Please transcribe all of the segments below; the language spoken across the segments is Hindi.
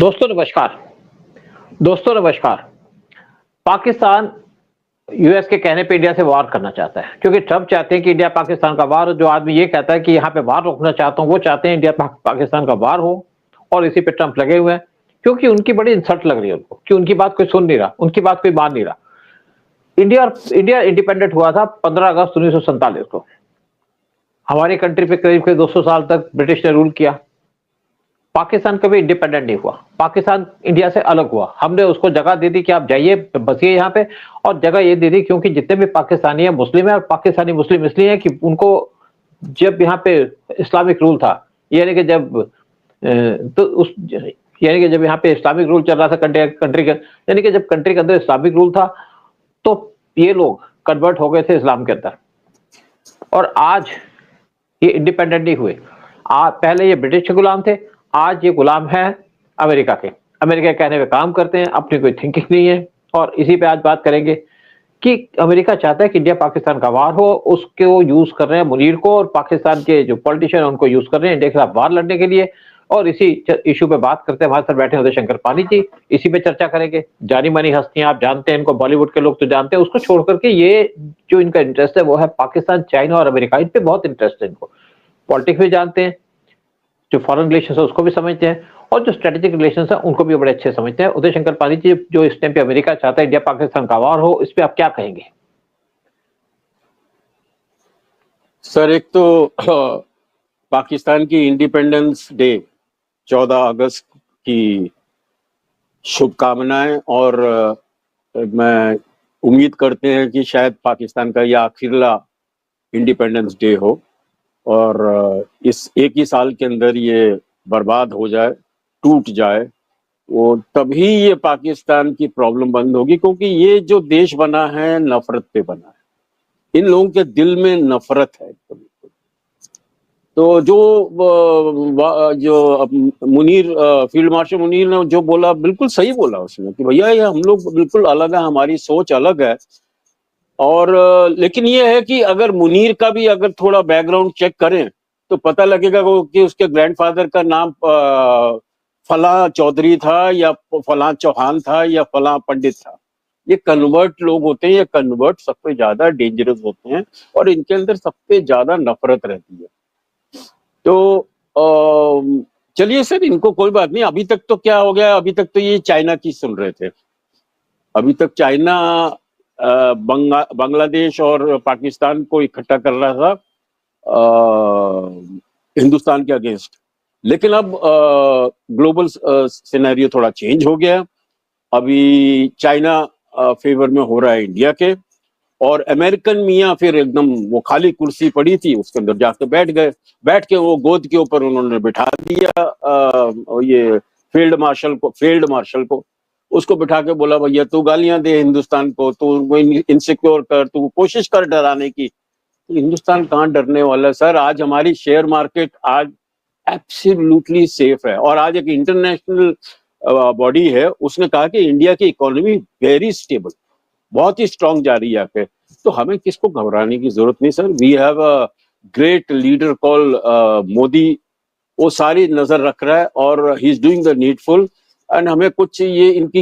दोस्तों नमस्कार। दोस्तों नमस्कार। पाकिस्तान यूएस के कहने पे इंडिया से वार करना चाहता है, क्योंकि ट्रंप चाहते हैं कि इंडिया पाकिस्तान का वार हो। जो आदमी ये कहता है कि यहाँ पे वार रोकना चाहता हूँ, वो चाहते हैं इंडिया पाकिस्तान का वार हो। और इसी पे ट्रंप लगे हुए हैं, क्योंकि उनकी बड़ी इंसल्ट लग रही है उनको कि उनकी बात कोई सुन नहीं रहा, उनकी बात कोई मान नहीं रहा। इंडिया इंडिपेंडेंट हुआ था 15 अगस्त 1947 को। हमारी कंट्री पे करीब करीब 200 साल तक ब्रिटिश ने रूल किया। पाकिस्तान कभी इंडिपेंडेंट नहीं हुआ, पाकिस्तान इंडिया से अलग हुआ। हमने उसको जगह दे दी कि आप जाइए बसिए यहाँ पे, और जगह ये दे दी क्योंकि जितने भी पाकिस्तानी है मुस्लिम है, और पाकिस्तानी मुस्लिम इसलिए है कि उनको जब यहाँ पे इस्लामिक रूल था, यानी कि जब यहाँ पे इस्लामिक रूल चल रहा था कंट्री के, यानी कि जब कंट्री के अंदर इस्लामिक रूल था, तो ये लोग कन्वर्ट हो गए थे इस्लाम के अंदर। और आज ये इंडिपेंडेंट नहीं हुए। पहले ये ब्रिटिश के गुलाम थे, आज ये गुलाम है अमेरिका के। अमेरिका के कहने पे काम करते हैं, अपनी कोई थिंकिंग नहीं है। और इसी पे आज बात करेंगे कि अमेरिका चाहता है कि इंडिया पाकिस्तान का वार हो, उसको यूज कर रहे हैं मुनीर को, और पाकिस्तान के जो पॉलिटिशियन उनको यूज कर रहे हैं इंडिया के खिलाफ वार लड़ने के लिए। और इसी इशू पे बात करते हैं, हमारे साथ बैठे उदय शंकर पानी जी, इसी पे चर्चा करेंगे। जानी मानी हस्तियां, आप जानते हैं इनको, बॉलीवुड के लोग तो जानते हैं, उसको छोड़ करके ये जो इनका इंटरेस्ट है वो है पाकिस्तान, चाइना और अमेरिका। इन पे बहुत इंटरेस्ट है इनको। पॉलिटिक्स भी जानते हैं, जो फॉरेन रिलेशन है उसको भी समझते हैं, और जो स्ट्रेटेजिक रिलेशन है उनको भी बड़े अच्छे समझते हैं। उदय शंकर पानी जी, जो इस टाइम पे अमेरिका चाहता है इंडिया पाकिस्तान का वार हो, इस पे आप क्या कहेंगे? सर, एक तो पाकिस्तान की इंडिपेंडेंस डे 14 अगस्त की शुभकामनाएं। और मैं उम्मीद करते हैं कि शायद पाकिस्तान का यह आखिरला इंडिपेंडेंस डे हो, और इस एक ही साल के अंदर ये बर्बाद हो जाए, टूट जाए, वो तभी ये पाकिस्तान की प्रॉब्लम बंद होगी। क्योंकि ये जो देश बना है नफरत पे बना है, इन लोगों के दिल में नफरत है। तो जो मुनीर, फील्ड मार्शल मुनीर ने जो बोला बिल्कुल सही बोला उसने कि भैया ये हम लोग बिल्कुल अलग है, हमारी सोच अलग है। और लेकिन ये है कि अगर मुनीर का भी अगर थोड़ा बैकग्राउंड चेक करें तो पता लगेगा कि उसके ग्रैंडफादर का नाम फला चौधरी था, या फला चौहान था, या फला पंडित था। ये कन्वर्ट लोग होते हैं, ये कन्वर्ट सबसे ज्यादा डेंजरस होते हैं, और इनके अंदर सबसे ज्यादा नफरत रहती है। तो चलिए सर, इनको कोई बात नहीं। अभी तक तो क्या हो गया, अभी तक तो ये चाइना की सुन रहे थे। अभी तक चाइना बांग्लादेश और पाकिस्तान को इकट्ठा कर रहा था हिंदुस्तान के अगेंस्ट। लेकिन अब ग्लोबल सिनेरियो थोड़ा चेंज हो गया। अभी चाइना फेवर में हो रहा है इंडिया के, और अमेरिकन मियाँ फिर एकदम वो खाली कुर्सी पड़ी थी उसके अंदर जाके बैठ गए। बैठ के वो गोद के ऊपर उन्होंने बिठा दिया ये फील्ड मार्शल को। उसको बिठा के बोला, भैया तू गालियां दे हिंदुस्तान को, तू इनसिक्योर कर, तू कोशिश कर डराने की। हिंदुस्तान कहाँ डरने वाला है सर। आज हमारी शेयर मार्केट आज एब्सोल्युटली सेफ है, और आज एक इंटरनेशनल बॉडी है, उसने कहा कि इंडिया की इकोनॉमी वेरी स्टेबल, बहुत ही स्ट्रांग जा रही है आके। तो हमें किसको घबराने की जरूरत नहीं sir. We have a great leader call Modi. वो सारी नजर रख रहा है और he is doing the needful. And हमें कुछ ये इनकी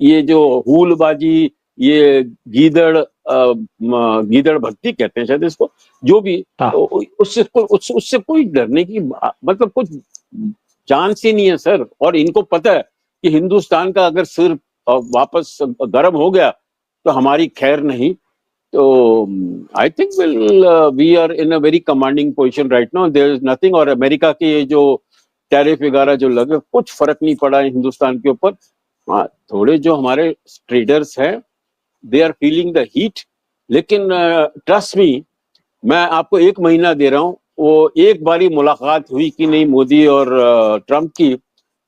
ये जो हुलबाजी, ये गीदड़ भक्ति कहते हैं शायद इसको, जो भी, तो उससे कोई डरने की मतलब कुछ चांस ही नहीं है सर। और इनको पता है कि हिंदुस्तान का अगर सिर वापस गर्म हो गया तो हमारी खैर नहीं। तो I think we are in a very commanding position right now, there is nothing. और अमेरिका के जो टैरिफ वगैरह जो लगे, कुछ फर्क नहीं पड़ा है हिंदुस्तान के ऊपर। हाँ, थोड़े जो हमारे ट्रेडर्स हैं they are feeling the heat. लेकिन ट्रस्ट मी, मैं आपको 1 महीना दे रहा हूँ, वो एक बारी मुलाकात हुई कि नहीं मोदी और ट्रंप की,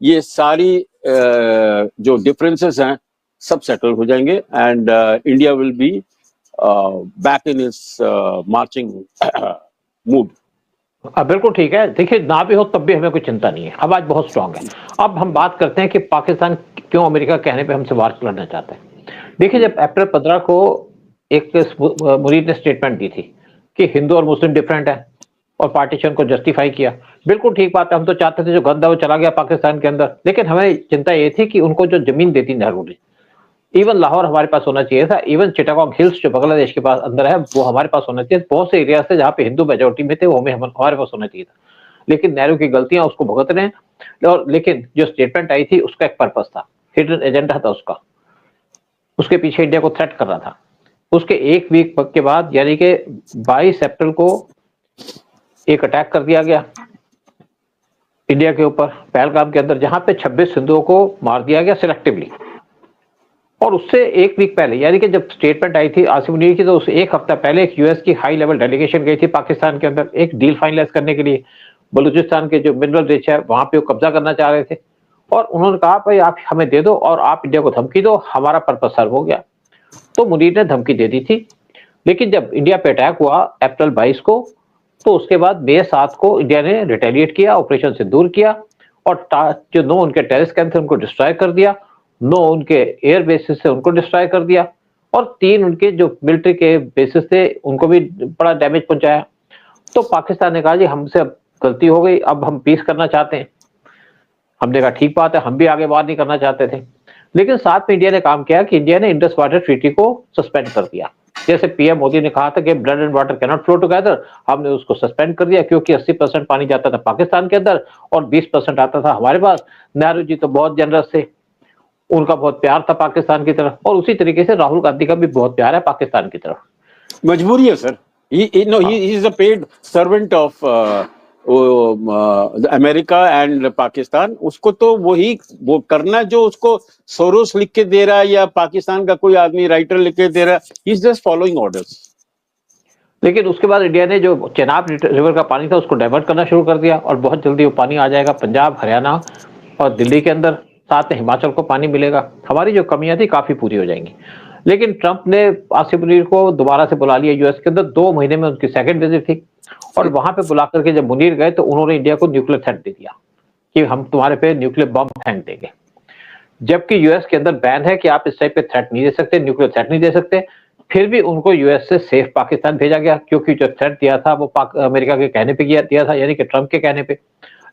ये सारी जो डिफरेंसेस हैं सब सेटल हो जाएंगे, and India will be back in its marching mood. बिल्कुल ठीक है। देखिए, ना भी हो तब भी हमें कोई चिंता नहीं है, आवाज बहुत स्ट्रांग है। अब हम बात करते हैं कि पाकिस्तान क्यों अमेरिका कहने पे हमसे वार लड़ना चाहता है। देखिए, जब अप्रैल 15 को एक मुनीर ने स्टेटमेंट दी थी कि हिंदू और मुस्लिम डिफरेंट है, और पार्टीशन को जस्टिफाई किया। बिल्कुल ठीक बात है, हम तो चाहते थे जो गंद है वो चला गया पाकिस्तान के अंदर, लेकिन हमें चिंता ये थी कि उनको जो जमीन देती नेहरू ने, इवन लाहौर हमारे पास होना चाहिए था, इवन चिटागोंग हिल्स जो बांग्लादेश के पास अंदर है वो हमारे पास होना चाहिए। बहुत से एरिया से जहाँ पे हिंदू मेजोरिटी में थे वो हमारे पास होना चाहिए था, लेकिन नेहरू की गलतियां उसको भुगत रहे हैं। और लेकिन जो स्टेटमेंट आई थी उसका एक पर्पस था, हिडन एजेंडा था उसका, उसके पीछे इंडिया को थ्रेट कर रहा था। उसके एक वीक के बाद यानी कि 22 अप्रैल को एक अटैक कर दिया गया इंडिया के ऊपर पहलगाम के अंदर, जहां पे 26 हिंदुओं को मार दिया गया सिलेक्टिवली। और उससे एक वीक पहले यानी कि जब स्टेटमेंट आई थी आसिफ मुनीर की, तो उससे एक हफ्ता पहले एक यूएस की हाई लेवल डेलीगेशन गई थी पाकिस्तान के अंदर एक डील फाइनलाइज करने के लिए। बलूचिस्तान के जो मिनरल रिच है वहां पे वो कब्जा करना चाह रहे थे, और उन्होंने कहा भाई आप हमें दे दो और आप इंडिया को धमकी दो, हमारा पर्पस सर्व हो गया। तो मुनीर ने धमकी दे दी थी, लेकिन जब इंडिया पे अटैक हुआ अप्रैल 22 को, तो उसके बाद मई 7 को इंडिया ने रिटेलिएट किया, ऑपरेशन से दूर किया, और जो 9 उनके टेररिस्ट कैंप थे उनको डिस्ट्रॉय कर दिया, 9 उनके एयर बेसिस से उनको डिस्ट्रॉय कर दिया, और 3 उनके जो मिलिट्री के बेसिस थे उनको भी बड़ा डैमेज पहुंचाया। तो पाकिस्तान ने कहा जी हमसे अब गलती हो गई, अब हम पीस करना चाहते हैं। हमने कहा ठीक बात है, हम भी आगे बात नहीं करना चाहते थे, लेकिन साथ में इंडिया ने काम किया कि इंडिया ने इंडस वाटर ट्रीटी को सस्पेंड कर दिया। जैसे पीएम मोदी ने कहा था कि blood and water can not flow together, हमने उसको सस्पेंड कर दिया, क्योंकि 80% पानी जाता था पाकिस्तान के अंदर और 20% आता था हमारे पास। नेहरू जी तो बहुत जनरस थे, उनका बहुत प्यार था पाकिस्तान की तरफ, और उसी तरीके से राहुल गांधी का भी बहुत प्यार है पाकिस्तान की तरफ। मजबूरी है sir, he is a paid servant of America and Pakistan. उसको तो वो करना जो उसको सोरोस लिख के दे रहा है या पाकिस्तान का कोई आदमी राइटर लिख के दे रहा है, he is just following orders. लेकिन उसके बाद इंडिया ने जो चेनाब रिवर का पानी था उसको डाइवर्ट करना शुरू कर दिया, और बहुत जल्दी वो पानी आ जाएगा पंजाब, हरियाणा और दिल्ली के अंदर, साथ में हिमाचल को पानी मिलेगा। हमारी जो कमियां थी काफी पूरी हो जाएंगी। लेकिन ट्रंप ने आसिफ मुनीर को दोबारा से बुला लिया यूएस के अंदर, 2 महीने में उनकी सेकंड विजिट थी, और वहां पे बुला करके जब मुनीर गए तो उन्होंने इंडिया को न्यूक्लियर थ्रेट दे दिया कि हम तुम्हारे पे न्यूक्लियर बम फेंक देंगे। जबकि यूएस के अंदर बैन है कि आप इस टाइप पे थ्रेट नहीं दे सकते, न्यूक्लियर थ्रेट नहीं दे सकते, फिर भी उनको यूएस से सेफ पाकिस्तान भेजा गया, क्योंकि जो थ्रेट दिया था वो अमेरिका के कहने पे दिया था, यानी कि ट्रंप के कहने पे।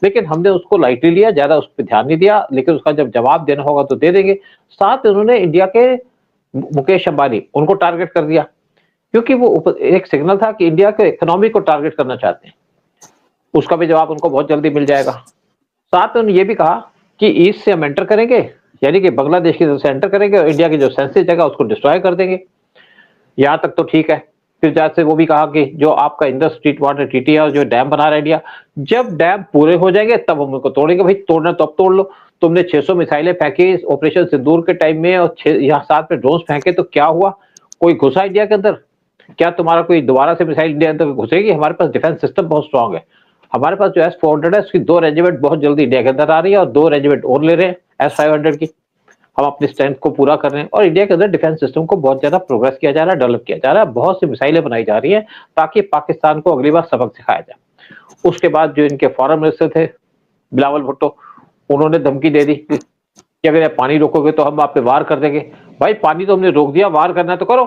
लेकिन हमने उसको लाइटली लिया, ज्यादा उस पर ध्यान नहीं दिया, लेकिन उसका जब जवाब देना होगा तो दे देंगे। साथ उन्होंने इंडिया के मुकेश अंबानी उनको टारगेट कर दिया, क्योंकि वो एक सिग्नल था कि इंडिया के इकोनॉमी को टारगेट करना चाहते हैं। उसका भी जवाब उनको बहुत जल्दी मिल जाएगा। साथ उन्होंने ये भी कहा कि ईस्ट से हम एंटर करेंगे, यानी कि बांग्लादेश की तरफ से एंटर करेंगे और इंडिया की जो सेंसिटिव जगह उसको डिस्ट्रॉय कर देंगे। यहाँ तक तो ठीक है। फिर जैसे वो भी कहा कि जो आपका इंडस स्ट्रीट वाटर ट्रीटी है और जो डैम बना रहा है इंडिया, जब डैम पूरे हो जाएंगे तब हम उनको तोड़ेंगे। भाई तोड़ना तो अब तोड़ लो, तुमने 600 मिसाइलें फेंकी ऑपरेशन सिंदूर के टाइम में, और यहाँ 7 में ड्रोन्स फेंके, तो क्या हुआ? कोई घुसा इंडिया के अंदर? क्या तुम्हारा कोई दोबारा से मिसाइल इंडिया अंदर घुसेगी? हमारे पास डिफेंस सिस्टम बहुत स्ट्रांग है। हमारे पास जो S-400 है उसकी 2 रेजिमेंट बहुत जल्दी इंडिया के अंदर आ रही है, और 2 रेजिमेंट और ले रहे हैं S-500 की। हम अपनी स्ट्रेंथ को पूरा कर रहे हैं, और इंडिया के अंदर डिफेंस सिस्टम को बहुत ज्यादा प्रोग्रेस किया जा रहा है, डेवलप किया जा रहा है। बहुत सी मिसाइलें बनाई जा रही है ताकि पाकिस्तान को अगली बार सबक सिखाया जाए। उसके बाद जो इनके फॉरेन मिनिस्टर थे बिलावल भुट्टो, उन्होंने धमकी दे दी कि अगर आप पानी रोकोगे तो हम आप पे वार कर देंगे। भाई पानी तो हमने रोक दिया, वार करना है तो करो।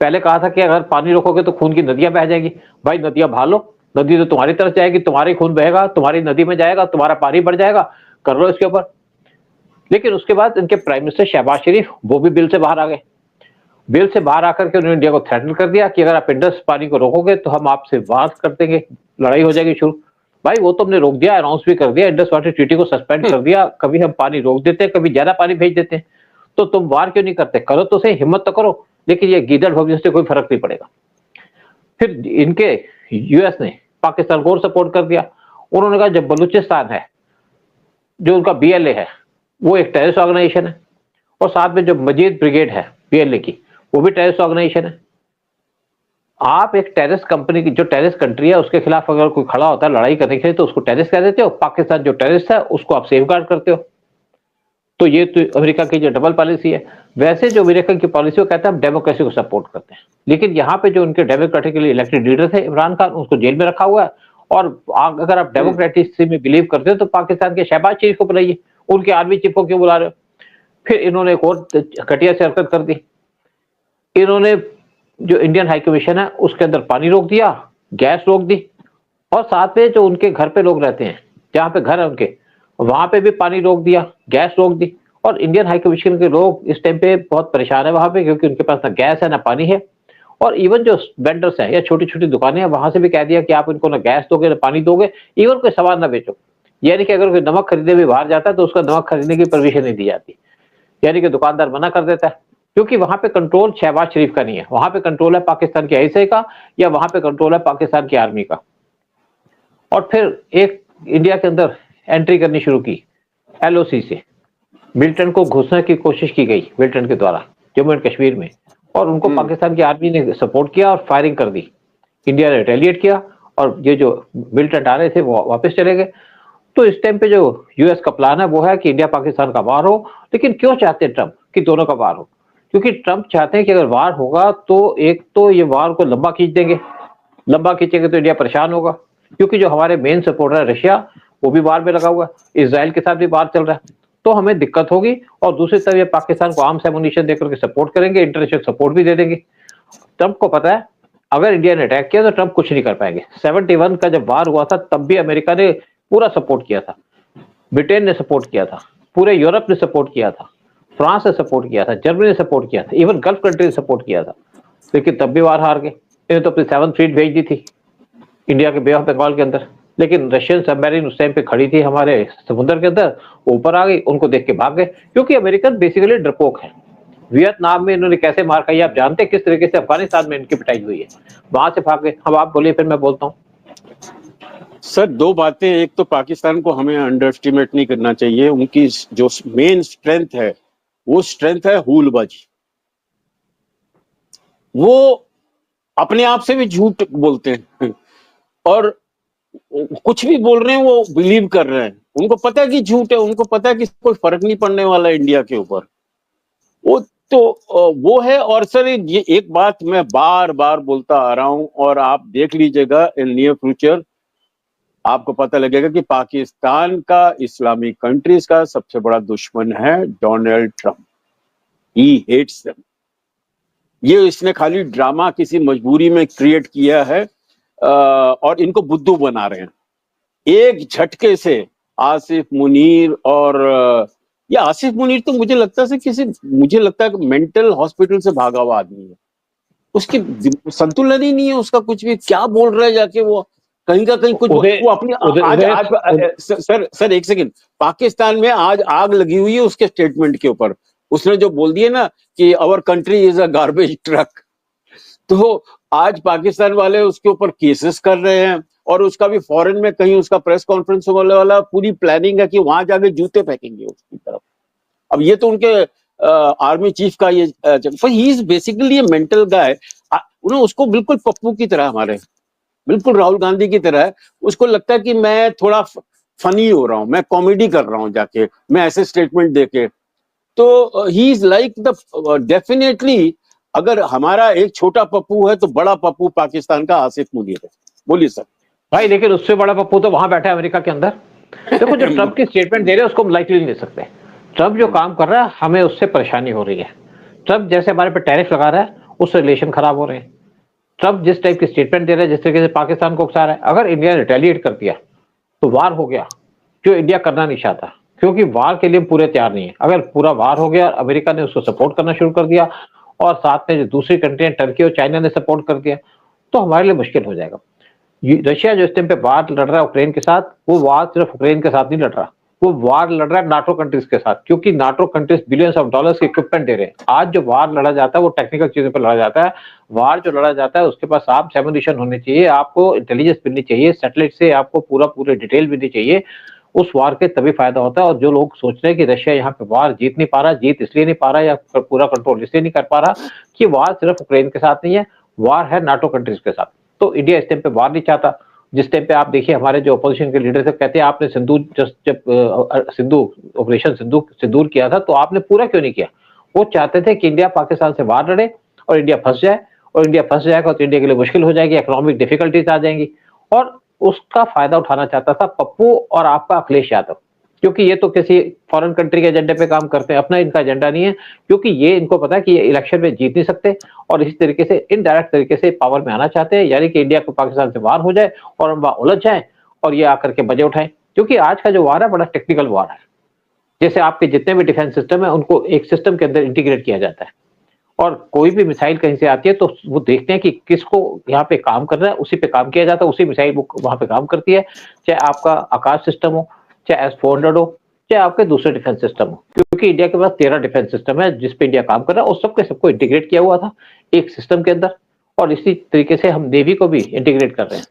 पहले कहा था कि अगर पानी रोकोगे तो खून की नदियां बह जाएगी। भाई नदियां बहा लो, नदी तो तुम्हारी तरफ जाएगी, तुम्हारी खून बहेगा, तुम्हारी नदी में जाएगा, तुम्हारा पानी बढ़ जाएगा, कर लो इसके ऊपर। लेकिन उसके बाद इनके प्राइम मिनिस्टर शहबाज शरीफ वो भी बिल से बाहर आ गए। बिल से बाहर आकर के उन्होंने इंडिया को थ्रेटन कर दिया कि अगर आप इंडस पानी को रोकोगे तो हम आपसे वार कर देंगे, लड़ाई हो जाएगी शुरू। भाई वो तो हमने रोक दिया, अनाउंस भी कर दिया, इंडस वाटर ट्रीटी को सस्पेंड कर दिया। कभी हम पानी रोक देते हैं, कभी ज्यादा पानी भेज देते हैं, तो तुम वार क्यों नहीं करते? करो तो सही, हिम्मत तो करो। लेकिन ये गीदड़ भविष्य से कोई फर्क नहीं पड़ेगा। फिर इनके यूएस ने पाकिस्तान को और सपोर्ट कर दिया। उन्होंने कहा जब बलूचिस्तान है, जो उनका BLA है, वो एक टेररिस्ट ऑर्गेनाइजेशन है, और साथ में जो मजीद ब्रिगेड है BLA की, वो भी टेररिस्ट ऑर्गेनाइजेशन है। आप एक टेररिस्ट कंपनी की, जो टेररिस्ट कंट्री है, उसके खिलाफ अगर कोई खड़ा होता है लड़ाई करने के लिए तो उसको टेररिस्ट कह देते हो। पाकिस्तान जो टेररिस्ट है उसको आप सेफगार्ड करते हो। तो ये तो अमेरिका की जो डबल पॉलिसी है। वैसे जो अमेरिका की पॉलिसी, वो कहते हैं हम डेमोक्रेसी को सपोर्ट करते हैं, लेकिन यहाँ पे जो उनके डेमोक्रेटिकली इलेक्टेड लीडर थे इमरान खान, उसको जेल में रखा हुआ है। और अगर आप डेमोक्रेसी में बिलीव करते हो तो पाकिस्तान के शहबाज शरीफ को बुलाइए, उनके आर्मी चीफ को क्यों बुला रहे हो? फिर इन्होंने एक और घटिया से हरकत कर दी। इन्होंने जो इंडियन हाई कमीशन है उसके अंदर पानी रोक दिया, गैस रोक दी, और साथ में जो उनके घर पे लोग रहते हैं, जहाँ पे घर है उनके, वहाँ पे भी पानी रोक दिया, गैस रोक दी। और इंडियन हाई कमीशन के लोग इस टाइम पे बहुत परेशान है वहाँ पे, क्योंकि उनके पास ना गैस है ना पानी है। और इवन जो वेंडर्स हैं या छोटी-छोटी दुकानें हैं, वहाँ से भी कह दिया कि आप इनको ना गैस दोगे ना पानी दोगे, इवन कोई सामान ना बेचो। यानी कि अगर कोई नमक खरीदने भी बाहर जाता है तो उसका नमक खरीदने की परमिशन नहीं दी जाती। यानी कि दुकानदार मना कर देता है, क्योंकि वहाँ पे कंट्रोल शहबाज शरीफ का नहीं है, वहाँ पे कंट्रोल है पाकिस्तान की आईएसआई का, या वहाँ पे कंट्रोल है पाकिस्तान की आर्मी का। और फिर एक इंडिया के अंदर एंट्री करनी शुरू की एलओसी से, मिलिटेंट को घुसने की कोशिश की गई मिलिटेंट के द्वारा जम्मू एंड कश्मीर में, और उनको पाकिस्तान की आर्मी ने सपोर्ट किया और फायरिंग कर दी। इंडिया ने रिटेलिएट किया और ये जो मिलिटेंट आ रहे थे वो वापस चले गए। तो इस टाइम पे जो यूएस का प्लान है वो है कि इंडिया पाकिस्तान का वार हो। लेकिन क्यों चाहते हैं ट्रंप कि दोनों का वार हो? क्योंकि ट्रंप चाहते हैं कि अगर वार होगा तो एक तो ये वार को लंबा खींच देंगे, लंबा खींचेंगे तो इंडिया परेशान होगा, क्योंकि जो हमारे मेन सपोर्टर है रशिया, वो भी वार में लगा हुआ है, इसराइल के साथ भी वार चल रहा है, तो हमें दिक्कत होगी। और दूसरी तरफ ये पाकिस्तान को आर्म्स एमुनिशन देकर के सपोर्ट करेंगे, इंटरनेशनल सपोर्ट भी दे देंगे। ट्रंप को पता है अगर इंडिया ने अटैक किया तो ट्रंप कुछ नहीं कर पाएंगे। 71 का जब वार हुआ था तब भी अमेरिका ने पूरा सपोर्ट किया था, ब्रिटेन ने सपोर्ट किया था, पूरे यूरोप ने सपोर्ट किया था, फ्रांस ने सपोर्ट किया था, जर्मनी ने सपोर्ट किया था, इवन गल्फ कंट्री ने सपोर्ट किया था। लेकिन तब भी वार हार गए। इन्हें तो अपनी 7th फ्लीट भेज दी थी इंडिया के बे ऑफ बंगाल के अंदर, लेकिन रशियन सबमरीन उस टाइम पे खड़ी थी हमारे समुद्र के अंदर, ऊपर आ गई, उनको देख के भाग गए, क्योंकि अमेरिकन बेसिकली डरपोक है। वियतनाम में इन्होंने कैसे मार खाई आप जानते हैं, किस तरीके से अफगानिस्तान में इनकी पिटाई हुई है, वहां से भाग गए। अब आप बोलिए, फिर मैं बोलता हूँ। सर दो बातें, एक तो पाकिस्तान को हमें अंडर एस्टिमेट नहीं करना चाहिए। उनकी जो मेन स्ट्रेंथ है वो स्ट्रेंथ है हुलबाजी। वो अपने आप से भी झूठ बोलते हैं और कुछ भी बोल रहे हैं वो बिलीव कर रहे हैं। उनको पता है कि झूठ है, उनको पता है कि कोई फर्क नहीं पड़ने वाला इंडिया के ऊपर। वो तो वो है। और सर ये एक बात मैं बार बार बोलता आ रहा हूं और आप देख लीजिएगा इन नियर फ्यूचर आपको पता लगेगा कि पाकिस्तान का इस्लामिक कंट्रीज का सबसे बड़ा दुश्मन है Donald Trump. He hates them. ये इसने खाली ड्रामा किसी मजबूरी में क्रिएट किया है और इनको बुद्धू बना रहे हैं। एक झटके से आसिफ मुनीर और या आसिफ मुनीर तो मुझे लगता है कि मेंटल हॉस्पिटल से भागा हुआ आदमी है। उसकी संतुलन ही नहीं है उसका, कुछ भी क्या बोल रहा है जाके वो कहीं का कहीं कुछ वो अपनी सर एक सेकंड, पाकिस्तान में आज आग लगी हुई है उसके स्टेटमेंट के ऊपर। उसने जो बोल दिया ना कि our country is a garbage truck, तो आज पाकिस्तान वाले उसके ऊपर केसेस कर रहे हैं और उसका भी फॉरेन में कहीं उसका प्रेस कॉन्फ्रेंस होने वाला, पूरी प्लानिंग है कि वहां जाके जूते फेंकेंगे उसकी तरफ। अब ये तो उनके आर्मी चीफ का ये he is basically a mental guy. उसको बिल्कुल पप्पू की तरह, हमारे बिल्कुल राहुल गांधी की तरह है। उसको लगता है कि मैं थोड़ा फनी हो रहा हूं, मैं कॉमेडी कर रहा हूं जाके, मैं ऐसे स्टेटमेंट देके। तो he is like the definitely अगर हमारा एक छोटा पप्पू है तो बड़ा पप्पू पाकिस्तान का आसिफ मुनीर है। बोलिए सर। भाई लेकिन उससे बड़ा पप्पू तो वहां बैठा है अमेरिका के अंदर। देखो जो ट्रंप की स्टेटमेंट दे रहे हैं उसको हम लाइटली नहीं ले सकते। ट्रंप जो काम कर रहा है हमें उससे परेशानी हो रही है। ट्रंप जैसे हमारे पे टैरिफ लगा रहा है उससे रिलेशन खराब हो रहे हैं। ट्रंप जिस टाइप की स्टेटमेंट दे रहा है, जिस तरीके से पाकिस्तान को उकसा रहा है, अगर इंडिया ने रिटेलिएट कर दिया तो वार हो गया, जो इंडिया करना नहीं चाहता, क्योंकि वार के लिए हम पूरे तैयार नहीं है। अगर पूरा वार हो गया, अमेरिका ने उसको सपोर्ट करना शुरू कर दिया और साथ में जो दूसरी कंट्री है टर्की और चाइना ने सपोर्ट कर दिया, तो हमारे लिए मुश्किल हो जाएगा। रशिया जो इस टाइम पे वार लड़ रहा है यूक्रेन के साथ, वो वार सिर्फ यूक्रेन के साथ नहीं लड़ रहा, वो वार लड़ रहा है नाटो कंट्रीज के साथ, क्योंकि NATO countries billions of dollars के इक्विपमेंट दे रहे हैं। आज जो वार लड़ा जाता है वो टेक्निकल चीजों पर लड़ा जाता है। वार जो लड़ा जाता है उसके पास आप एमुनिशन होने चाहिए, आपको इंटेलिजेंस मिलनी चाहिए, सैटेलाइट से आपको पूरे डिटेल मिलनी चाहिए। उस वार के तभी फायदा होता है। और जो लोग सोच रहे हैं कि रशिया यहाँ पे वार जीत नहीं पा रहा, जीत इसलिए नहीं पा रहा या पूरा कंट्रोल इसलिए नहीं कर पा रहा कि वार सिर्फ यूक्रेन के साथ नहीं है, वार है नाटो कंट्रीज के साथ। तो इंडिया इस टाइम पे वार नहीं चाहता। जिस टाइम पे आप देखिए हमारे जो अपोजिशन के लीडर थे कहते हैं आपने जब ऑपरेशन सिंदूर किया था तो आपने पूरा क्यों नहीं किया। वो चाहते थे कि इंडिया पाकिस्तान से वार लड़े और इंडिया फंस जाए, और इंडिया फंस जाएगा तो इंडिया के लिए मुश्किल हो जाएगी, इकोनॉमिक डिफिकल्टीज आ जाएंगी। और उसका फायदा उठाना चाहता था पप्पू और आपका अखिलेश यादव। क्योंकि ये तो किसी फॉरेन कंट्री के एजेंडे पे काम करते हैं, अपना इनका एजेंडा नहीं है, क्योंकि ये इनको पता है कि ये इलेक्शन में जीत नहीं सकते और इसी तरीके से इनडायरेक्ट तरीके से पावर में आना चाहते हैं, यानी कि इंडिया को पाकिस्तान से वार हो जाए और हम वहाँ उलझ जाएं और ये आकर के बजे उठाएं। क्योंकि आज का जो वार है बड़ा टेक्निकल वार है। जैसे आपके जितने भी डिफेंस सिस्टम है उनको एक सिस्टम के अंदर इंटीग्रेट किया जाता है और कोई भी मिसाइल कहीं से आती है तो वो देखते हैं कि किसको यहाँ पे काम करना है, उसी पे काम किया जाता है, उसी मिसाइल वो वहां पे काम करती है, चाहे आपका आकाश सिस्टम हो, चाहे S-400 हो, चाहे आपके दूसरे डिफेंस सिस्टम हो। क्योंकि इंडिया के पास 13 डिफेंस सिस्टम है जिसपे इंडिया काम कर रहा है और सबके सबको इंटीग्रेट किया हुआ था एक सिस्टम के अंदर, और इसी तरीके से हम नेवी को भी इंटीग्रेट कर रहे हैं।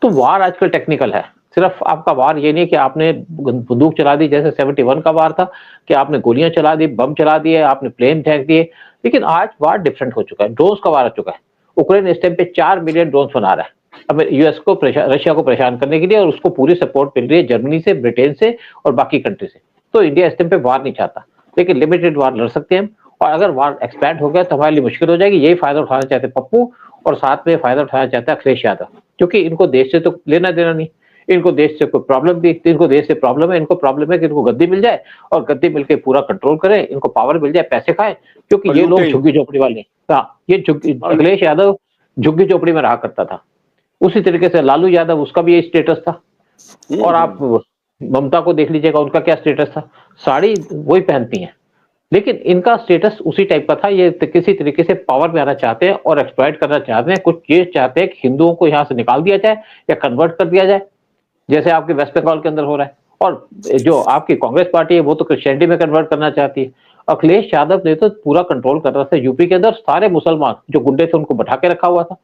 तो वार आजकल टेक्निकल है। सिर्फ आपका वार ये नहीं कि आपने बंदूक चला दी, जैसे 71 का वार था कि आपने गोलियां चला दी, बम चला दिए, आपने प्लेन फेंक दिए, लेकिन आज वार डिफरेंट हो चुका है, ड्रोन्स का वार आ चुका है। यूक्रेन इस टाइम पे 4 मिलियन ड्रोन्स बना रहा है अब यूएस को, रशिया को परेशान करने के लिए, और उसको पूरी सपोर्ट मिल रही है जर्मनी से, ब्रिटेन से और बाकी कंट्री से। तो इंडिया इस टाइम पे वार नहीं चाहता, लेकिन लिमिटेड वार लड़ सकते हैं हम, और अगर वार एक्सपैंड हो गया तो हमारे लिए मुश्किल हो जाएगी। यही फायदा उठाना चाहते पप्पू, और साथ में फायदा उठाना चाहता है अखिलेश यादव, क्योंकि इनको देश से तो लेना देना नहीं, इनको देश से कोई प्रॉब्लम भी, इनको देश से प्रॉब्लम है, इनको प्रॉब्लम है कि इनको गद्दी मिल जाए और गद्दी मिलके पूरा कंट्रोल करे, इनको पावर मिल जाए, पैसे खाए, क्योंकि ये लोग झुग्गी झोपड़ी वाले। हाँ, ये अखिलेश यादव झुग्गी झोपड़ी में रहा करता था, उसी तरीके से लालू यादव, उसका भी ये स्टेटस था। और आप ममता को देख लीजिएगा, उनका क्या स्टेटस था, साड़ी वही पहनती हैं, लेकिन इनका स्टेटस उसी टाइप का था। ये किसी तरीके से पावर में आना चाहते हैं और एक्सप्लॉइट करना चाहते हैं, कुछ ये चाहते हैं कि हिंदुओं को यहाँ से निकाल दिया जाए या कन्वर्ट कर दिया जाए, जैसे आपके वेस्ट बंगाल के अंदर हो रहा है। और जो आपकी कांग्रेस पार्टी है वो तो क्रिश्चियनिटी में कन्वर्ट करना चाहती है। अखिलेश यादव ने तो पूरा कंट्रोल कर रहा था यूपी के अंदर, सारे मुसलमान जो गुंडे थे उनको बैठा के रखा हुआ था,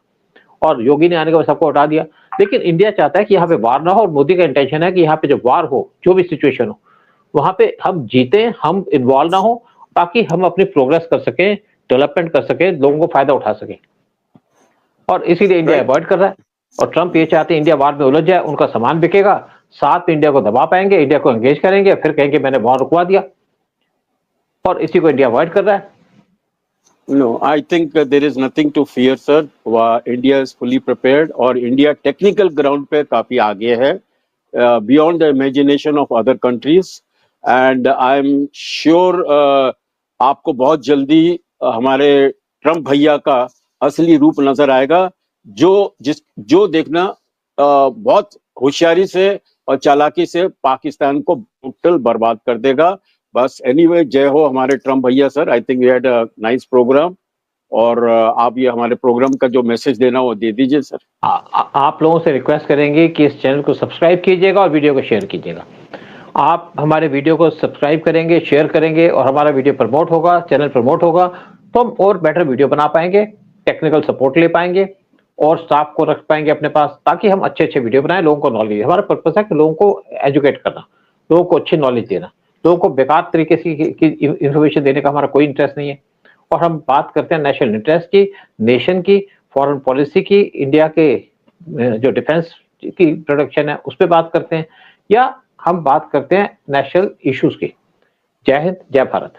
और योगी ने आने के बाद सबको हटा दिया। लेकिन इंडिया चाहता है कि यहाँ पे वार ना हो, और मोदी का इंटेंशन है कि यहाँ पे जो वार हो, जो भी सिचुएशन हो, वहां पे हम जीते, हम इन्वॉल्व ना हो, ताकि हम अपनी प्रोग्रेस कर सकें, डेवलपमेंट कर सकें, लोगों को फायदा उठा सकें। और इसीलिए इंडिया अवॉइड कर रहा है, और ट्रंप ये चाहते हैं इंडिया वार में उलझ जाए, उनका सामान बिकेगा, साथ में इंडिया को दबा पाएंगे, इंडिया को एंगेज करेंगे, फिर कहेंगे मैंने वार रुकवा दिया, और इसी को इंडिया अवॉइड कर रहा है। No, I think there is nothing to fear, sir. India is fully prepared और India technical ground पे काफी आगे है, beyond the imagination of other countries, and I'm sure आपको बहुत जल्दी हमारे ट्रम्प भैया का असली रूप नजर आएगा, जो देखना बहुत होशियारी से और चालाकी से पाकिस्तान को टोटल बर्बाद कर देगा। बस एनीवे, जय हो हमारे ट्रम्प भैया sir. I think we had a nice programme, और आप ये हमारे प्रोग्राम का जो मैसेज देना वो दे दीजिए सर। आप लोगों से रिक्वेस्ट करेंगे कि इस चैनल को सब्सक्राइब कीजिएगा और वीडियो को शेयर कीजिएगा। आप हमारे वीडियो को सब्सक्राइब करेंगे, शेयर करेंगे, और हमारा वीडियो प्रमोट होगा, चैनल प्रमोट होगा, तो हम और बेटर वीडियो बना पाएंगे, टेक्निकल सपोर्ट ले पाएंगे, और स्टाफ को रख पाएंगे अपने पास, ताकि हम अच्छे अच्छे वीडियो बनाएं, लोगों को नॉलेज। हमारा पर्पस है कि लोगों को एजुकेट करना, लोगों को अच्छी नॉलेज देना, लोगों को बेकार तरीके से इंफॉर्मेशन देने का हमारा कोई इंटरेस्ट नहीं है। और हम बात करते हैं नेशनल इंटरेस्ट की, नेशन की, फॉरेन पॉलिसी की, इंडिया के जो डिफेंस की प्रोडक्शन है उस पर बात करते हैं, या हम बात करते हैं नेशनल इश्यूज की। जय हिंद, जय भारत।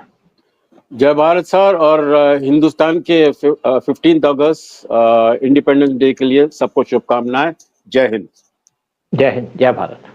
जय भारत सर, और हिंदुस्तान के 15 अगस्त इंडिपेंडेंस डे के लिए सबको शुभकामनाएं। जय हिंद, जय हिंद, जय भारत।